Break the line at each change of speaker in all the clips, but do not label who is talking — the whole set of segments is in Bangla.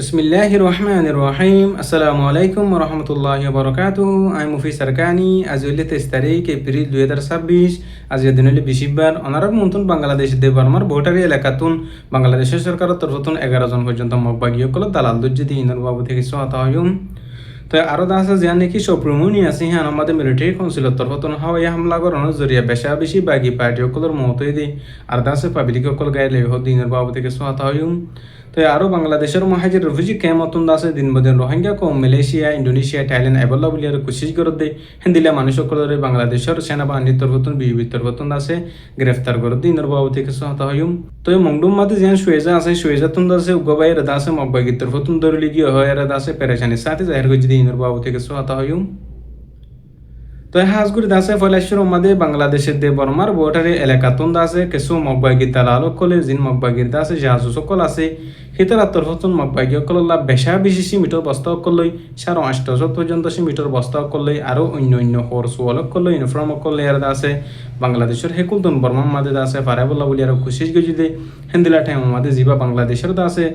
বিসমিল্লাহির রহমানির রহিম। আসসালামু আলাইকুম ওয়া রাহমাতুল্লাহি ওয়া বারাকাতুহু। আমি মুফি সরকানি। আজ হইলে 23 তারিখ এপ্রিল 2026। আজকের দিন হইলে বৃহস্পতিবার। অনারব মন্তন বাংলাদেশ দে বর্মার ভোটারি এলাকাতুন বাংলাদেশের সরকারের তরফতুন 11 জন পর্যন্ত মগবাগীয়কল দালাল দুজ্জিদি ইনর বাবু থেকে সহায়তা হয়ুম। তো আরও আছে যে নাকি সপ্রমণি আছে হ্যাঁ আমাদের মিলিটারি কাউন্সিলের তরফতুন হাওয়াই হামলা করানোর জরিয়া বেশা বেশি বাগি পার্টি সকলের মতই দি আর দাসে পাবলিক সকল গাইলে দিনের বাবু থেকে সহায়তা হয়ুম। তো আরও বাংলাদেশের মহাজির রিফিউজি ক্যাম্পতন আছে দিন বদিন রোহিঙ্গা কম মালয়েশিয়া ইন্দোনেশিয়া থাইল্যান্ড এবল্লা বলি আর কোশিশ করে দেয় হিন্দিলা মানুষ সকলের বাংলাদেশের সেনাবাহিনীর তরফতুন বিজিবির তরফতুন আছে গ্রেফতার করে দিনের বাবু থেকে সহায়তা হয়ুম। তো মংডুম মাতে যেন সুয়েজা আছে সুয়েজা তুন আছে উগবাই রেদা আছে মব্বাগির তরফতুন দরলি গিয়ে হয় রেদা আছে পেরেশানির সাথে জাহির করে দিনের বাবু থেকে সহায়তা হয়ুম। তো হাজগুড়ি দাসে ফলেশ্বর মাদে বাংলাদেশের দে বর্মার বোটারে এলাকাতুন দাসে কিছু মগবাগির দালালক কলে জিন মগবাগির দাসে জাহাজ সকল আছে হিতার তরফতুন মগবাগি কল্লা বেশা বেশি সিমিটর বস্তা করলই 850 পর্যন্ত সিমিটর বস্তা করলই আরও অন্য অন্য হর্স ওয়ালক করলই ইউনিফর্ম করলে আর দাসে বাংলাদেশের হেকুলতন বর্মার মাদে দাসে ফারাবল্লা বলি আর খুশিস গজিদে হেন্দিলা টাইম মাদে জিবা বাংলাদেশের দাসে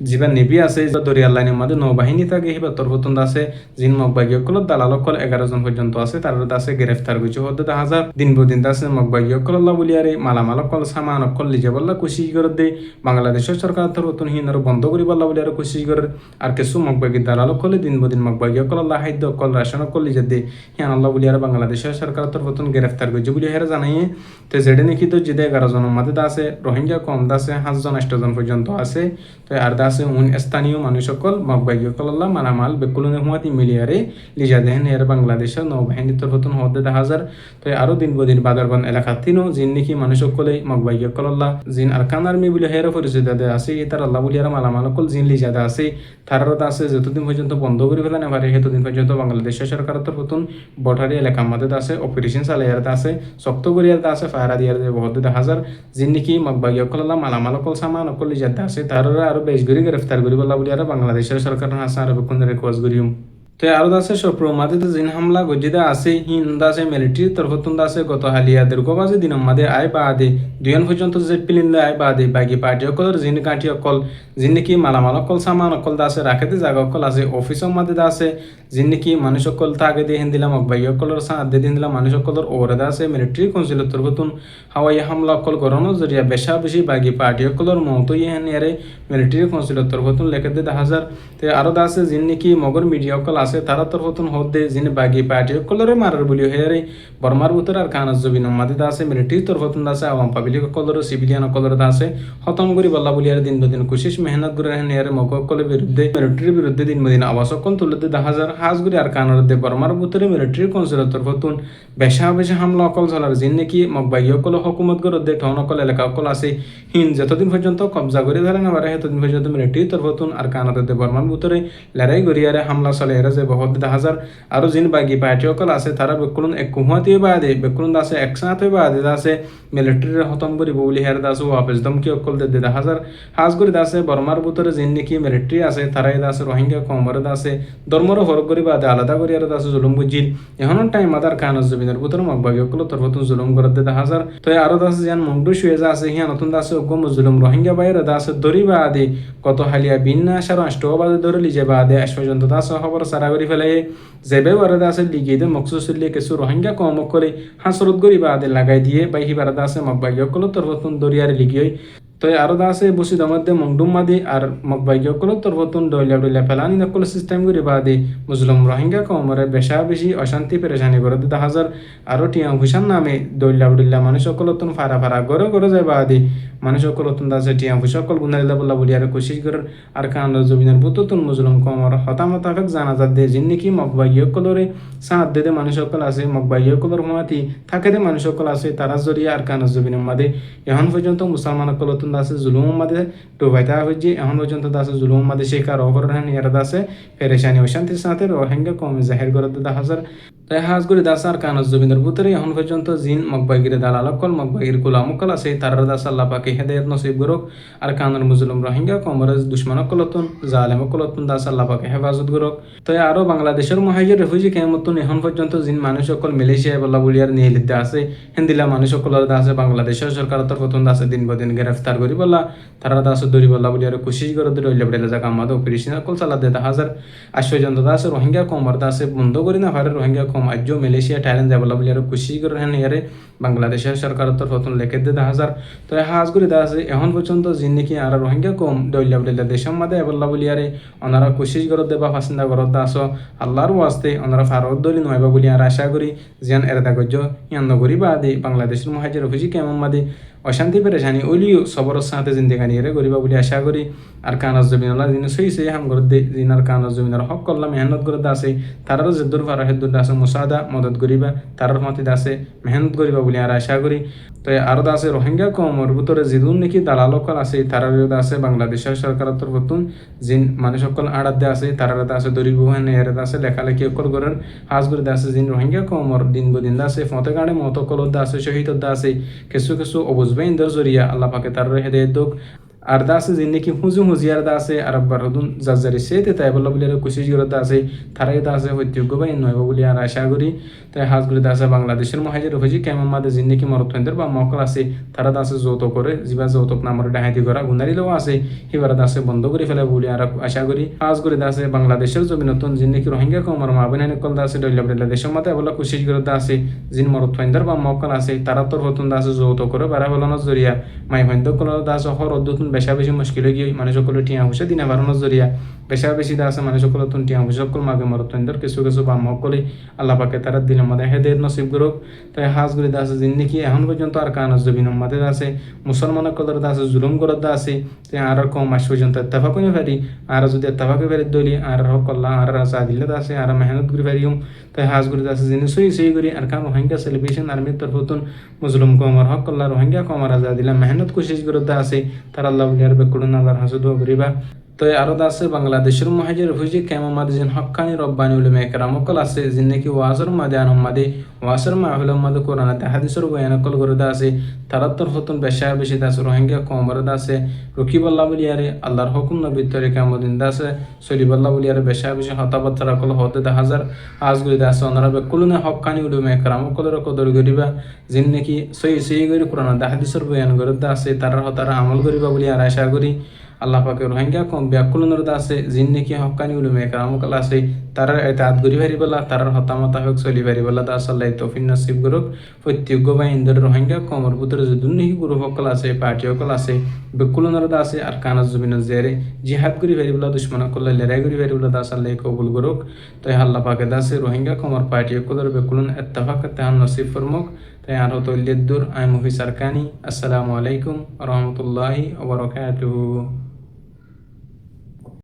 জিবা নেভি আছে দরিয়ার লাইনের মাদে নৌবাহিনী থাকে হিবা তরফতুন দাসে জিন মগবাগি কল দালালক কল 11 জন পর্যন্ত আছে তার দাসে গ্রেফতার গজি হতে 10,000 দিন বদিন দাসে মগবাগি কল্লা বলি আর মালামাল কল সামান কল লিজে বল্লা খুশিস করে দে বাংলাদেশের সরকার তরফতুন হিন বন্ধ করি বল্লা বলি আর কোশিশ করে আর কিছু মগবাগি দালাল কলে দিন বদিন মগবাগি কল আল্লাহ হাইদ কল রাশন কল লিজে দে হিয়ান আল্লাহ বলি আর বাংলাদেশের সরকার তরফতুন গ্রেফতার করছে বলি হেরা জানাইয়ে তো যেটা নাকি তো যেটা 11 জনের মধ্যে আছে রোহিঙ্গা কম দাসে 5 জন 8 জন পর্যন্ত আছে তো আর দাসে স্থানীয় মানুষ সকল মগবাগি কল আল্লাহ মালামাল বেকুলনে হুয়াতি মিলিয়ারে লিজা দেন এর বাংলাদেশের নৌবাহিনীর তরফতুন হতে 10,000 তো আরো দিন বদিন বাদারবান এলাকা তিনও জিন নাকি মানুষ সকলে মগবাগি কল আল্লাহ জিন আরকান আর্মি বলে হেরা পরিচিত আছে তার আল্লাহ বলি আর মালামালকল জিন লিজাদা আছে থারারত আছে যতদিন পর্যন্ত বন্ধ করে ফেলা না পারে সেতদিন পর্যন্ত বাংলাদেশের সরকারের তরফতুন বটারি এলাকার মধ্যে আছে অপারেশন চালাইয়ারতে আছে শক্ত করিয়ারতে আছে ফায়ারা দিয়ার বহুত 10,000 জিন নাকি মগবাগি অকল্লা মালামালকল সামান অকল লিজাদা আছে তাররা আরো বেশ করে গ্রেফতার করি বলা বলি আর বাংলাদেশের সরকার হাসা আর বেকুন রেকোয়াজ করিম। তো আরো দাসে সপ্রমাদে জিন হামলা গজিদা আছে হিন দাসে মিলিটারি তরফতুন দাসে গত হালিয়া দীর্ঘবাজে দিনম মাদে আয় বাদে দুয়ন পর্যন্ত জেট পিলিন আয় বাদে বাকি পার্টি অকল জিন কাঠি অকল জিন নাকি মালামাল অকল সামান অকল দাসে রাখেতে জায়গা অকল আছে অফিসর মাদে দাসে জিন নাকি মানুষ অকল থাকে দিয়ে হিন দিলাম অকবাই অকলর সাথ দিয়ে দিন দিলাম মানুষ অকলর ওরে দাসে মিলিটারি কাউন্সিলের তরফতুন হাওয়াই হামলা অকল গরনো জরিয়া বেশা বেশি বাকি পার্টি অকলর মতো ইহেন ইয়ারে মিলিটারি কাউন্সিলের তরফতুন লেখে দে 10,000 তো আরো দাসে জিন নাকি মগর মিডিয়া অকল আছে তারা তরফতুন হদে জিনে বাগি পার্টি কলরে মারার বলি হেরে বর্মার উত্তর আর কানাজ জবিন মাদিদা আছে মিলিটারি তরফতুন আছে আওয়াম পাবলিক কলরে সিভিলিয়ান কলরে আছে খতম করি বল্লা বলি আর দিন বদিন কোশিশ মেহনত করে হেরে মগ কলের বিরুদ্ধে মিলিটারির বিরুদ্ধে দিন বদিন আওয়াজ কল তুলে 10,000 হাজগুড়ি আর কানার দে বর্মার উত্তরে মিলিটারি কাউন্সিলের তরফতুন বেশা বেশা হামলা অকল চলার জিন নাকি মগবাগি অকল হুকুমত করে দে ঠন অকল এলাকা অকল আছে হিন যতদিন পর্যন্ত কবজা করে ধরে না পারে ততদিন পর্যন্ত মিলিটারি তরফতুন আর কানার দে বর্মার উত্তরে লড়াই গড়িয়ারে হামলা চলে এরা যে বহুত 10,000 আরো জিন বাগি পার্টি অকল আছে তারা বেকুলন এক কুহাতি বাদে বেকুলন দাসে একসাথে বাদে দাসে মিলিটারির খতম করি বলি হের দাসে ওয়াপস দমকি অকল দে 10,000 হাজগুড়ি দাসে বর্মার ভিতরে জিন নাকি মিলিটারি আছে তারাই দাসে রোহিঙ্গা কমর দাসে ধর্মর হর করি বাদে আলাদা করি আর দাসে জুলুম বুঝিল এখন টাইম আদার কানজ জমিনের ভিতরে মগবাগি অকল তরফতুন জুলুম করে দে 10,000 তো আরো দাসে জান মংডু শুয়েজা আছে হিয়া নতুন দাসে অগম জুলুম রোহিঙ্গা বাইরে দাসে দরি বাদে কত হালিয়া বিন্না সার আষ্টও বাদে ধরে লিজে বাদে আজ পর্যন্ত দাসে খবর সারা করি ফেলে যেবে বারাদা আছে লিগিয়ে দে মকসুসুল্লিয়ে কিছু রোহিঙ্গা কম করে হাসরত গরি বাদে লাগাই দিয়ে বাইহি বারাদা আছে মগবাগি অকল তরফতুন দরিয়ারে লিগিয়ে তো আরো দাসে বসি দমধ্যে মংডুম মাদি আর মগবাগি অকল তরফতুন ডইলা ফেলানি নকল সিস্টেম করি বাদে মুসলিম রোহিঙ্গা কমরে বেশা বেশি অশান্তি পেরেশানি করে 10,000 আরো টিয়া হুসান নামে ডইলা মানুষ অকলতুন ফারা ফারা গড়ে গড়ে যায় বাদে মানুষ অকলতুন দাসে টিয়া হুসা অকল গুনাইলা বল্লা বলি আর কোশিশ করে আর কান জমিনের বুতুতুন মুসলিম কমর হতামতাফেক জানাজাত দে জিন নাকি মগবাগি অকলরে সাথ দে মানুষ অকল আছে মগবাগি অকলর হুমাতি থাকে দে মানুষ অকল আছে তারা জরিয়া আর কান জমিনের মাদে এখন পর্যন্ত মুসলমান অকলতুন দাসে জুলুম মাদে ডুবাইতা হইছে এখন পর্যন্ত দাসে জুলুম মাদে শিকার অপরাধ এরা দাসে পেরেশানি অশান্তির সাথে রোহিঙ্গা কমে জাহির করে 10,000 তাই হাজগুড়ি দাস আর কানজ জমিনের ভিতরে এখন পর্যন্ত জিন মগবাগির দালালকল মগবাগির গোলামকল আছে তার দাস আল্লাহ পাকে হেদায়েত নসিব করুক আর কানর মুসলিম রোহিঙ্গা কমরজ দুশ্মনকলতুন জালেমকলতুন দাস আল্লাহ পাকে হেফাজত করুক। তাই আরো বাংলাদেশের মহাজির রিফিউজি ক্যাম্পতন এখন পর্যন্ত জিন মানুষ সকল মালয়েশিয়া বল্লা বলিয়ার নিয়ে লিখতে আছে হিন্দিলা মানুষ সকল আছে বাংলাদেশের সরকার তরফতুন দাসে দিন বদিন গ্রেফতার করি বলা তারা আছে দৌড়ি বলা বলি আর কোশিশ করে রইলে বেড়ে যাক আমাদের অপারেশন কল চালা দে হাজার আশ্চর্যন্ত আছে রোহিঙ্গা কম আর আছে বন্ধ করি না পারে রোহিঙ্গা কম আজ মালয়েশিয়া থাইল্যান্ড যাবলা বলি আর কোশিশ করে হ্যাঁ ইয়ারে বাংলাদেশের সরকারের তরফ লেখে দে হাজার তো হাজ করে দেওয়া আছে এখন পর্যন্ত যিনি নাকি আর রোহিঙ্গা কম দৌড়িয়া বলিলে দেশের মাঝে এবলা বলি আরে ওনারা কোশিশ করে দে বা ফাসিন্দা করত আস আল্লাহর ওয়াস্তে ওনারা ফারত দলি নয়বা বলি আর আশা করি যেন এরদা গজ্য ইয়ান নগরী বা আদি বাংলাদেশের মহাজের হুজি কেমন মাদি অশান্তি পেরেছানি ওলিও সবর সাথে জিন্দেগানি এরে গরিবা বলি আশা করি আর কানাজ জমিনলা যিনি সইছে হাম করে দে যিনার কানাজ জমিনার হক করলাম মেহনত করে আছে তারারও যে দূর ফারা হেদুর আছে মুসাদা মদত করিবা তারার মতে আছে মেহনত করিবা বলি আর আশা করি তো আরো আছে রোহিঙ্গা কমর ভিতরে যিদুন নাকি দালাল সকল আছে তারার আছে বাংলাদেশের সরকারের তরফতুন যিন মানুষ সকল আড়াতে আছে তারার আছে দরিব হেনে এর আছে লেখালেখি অকল করেন হাজ করে আছে যিন রোহিঙ্গা কমর দিন বদিন আছে ফতে গাড়ে মত কল আছে শহীদ আছে কিছু কিছু অবুজবাইন্দর জরিয়া আল্লাহ পাকে তার হেদায়েত দোক আর দাসে যিনি কি হুজিয়ার দাসে আরব্বার হদুন জাজারি সেতে তাই বলা বলি আর কোশিশ করে দাসে তারাই দাসে হইত্যজ্ঞ বাই নয় বলি আর আশা করি তাই হাজ করে দাসে বাংলাদেশের মহাজের হজি কেমন মাদে যিনি কি মরত্বেন্দ্র বা মকল আছে তারা দাসে যৌত করে যিবা যৌতুক নামর ডাহাতি করা গুনারিলেও আছে হিবার দাসে বন্ধ করে ফেলে বলি আর আশা করি হাজ করে দাসে বাংলাদেশের জমি নতুন যিনি কি রোহিঙ্গা কমর মাবিনানি কল দাসে ডইলা বলে দেশের মাতে বলা কোশিশ করে দাসে যিন মরত্বেন্দ্র বা মকল আছে তারা তোর হতুন দাসে যৌত করে বাড়া বলানোর জরিয়া মাই ভৈন্দ কল দাস হর অদ্যতুন বেশা বেশি মুশকিল গিয়ে মানুষ সকলে টিয়া হুসে দিনা বাড়ানোর জরিয়া বেশা বেশি আছে মানুষ সকল তুন টিয়া হুসে সকল মাগে মরত্বেন্দ্র কিছু কিছু বা মকলে আল্লাহ পাকে তারা দিনের মধ্যে হেদের নসিব করুক তাই হাজ গুলি আছে যিনি কি এখন পর্যন্ত আর কানাজ জবিনের মাঝে আছে মুসলমানের কলর আছে জুলুম করত আছে তাই আর কম মাস পর্যন্ত এত্তাফা করে পারি আর যদি এত্তাফাকে পারি দলি আর হক করলাম আর রাজা দিলে আছে আর মেহনত করে পারিম তাই হাজ গুলি আছে যিনি সই করি আর কাম রোহিঙ্গা সেলিব্রেশন আর্মির তরফতুন মুসলিম কমর হক করলা রোহিঙ্গা কমর রাজা দিলা মেহনত কোশিশ করতে আছে তার আল্লাহ বলিয়ার বেকুড়ন আল্লাহর হাসুদ করিবা তো আরো আছে বাংলাদেশের মহাজের হুজি কেমন মাদে যেন হক্কানি রব্বানি উলমে একরামকল আছে যিনি নাকি ওয়াজর মাদে আনমাদে ওয়াসর মাহফিল মাদে কোরআনাতে হাদিসের বয়ানকল করে আছে তারা তোর হতুন বেশা বেশি আছে রোহিঙ্গা কমর আছে রকিবাল্লাহ বলিয়ারে আল্লাহর হুকুম নবীর তরিকা মদিন আছে সলিবাল্লাহ বলিয়ারে বেশা বেশি হতাবাত্তারা কল হতে হাজার আজগুলি আছে ওনারা বেকুলনে হক্কানি উলমে একরামকলের কদর করিবা যিনি নাকি সই করে কোরআনাতে হাদিসের বয়ান করে আছে তারা আমল করিবা বলি আর আশা করি আল্লাহ পাকে রোহিঙ্গা কম ব্যাকুলনের আছে যিন নাকি হক্কানি উলুমে একরামকল আছে তারার এতাত গরি পারিবলা তারার হতামতা হোক চলি পারিবলা তা আল্লাহ তৌফিক নসিব করুক প্রত্যেক বা ইন্দর রোহিঙ্গা কমর ভিতরে যদি নাকি গুরু সকল আছে পার্টি সকল আছে বেকুলনের আছে আর কানাজ জমিনের জেরে জিহাদ গরি পারিবলা দুশ্মন করলে লড়াই গরি পারিবলা তা আল্লাহ কবুল করুক তাই আল্লাহ পাকে দাসে রোহিঙ্গা কমর পার্টি সকলের বেকুলন এত্তাফাক তেহান নসিব ফরমুক তাই আরো তৈলের দূর আই মুফি সারকানি আসসালামু আলাইকুম রহমতুল্লাহি ওয়া বারাকাতুহু।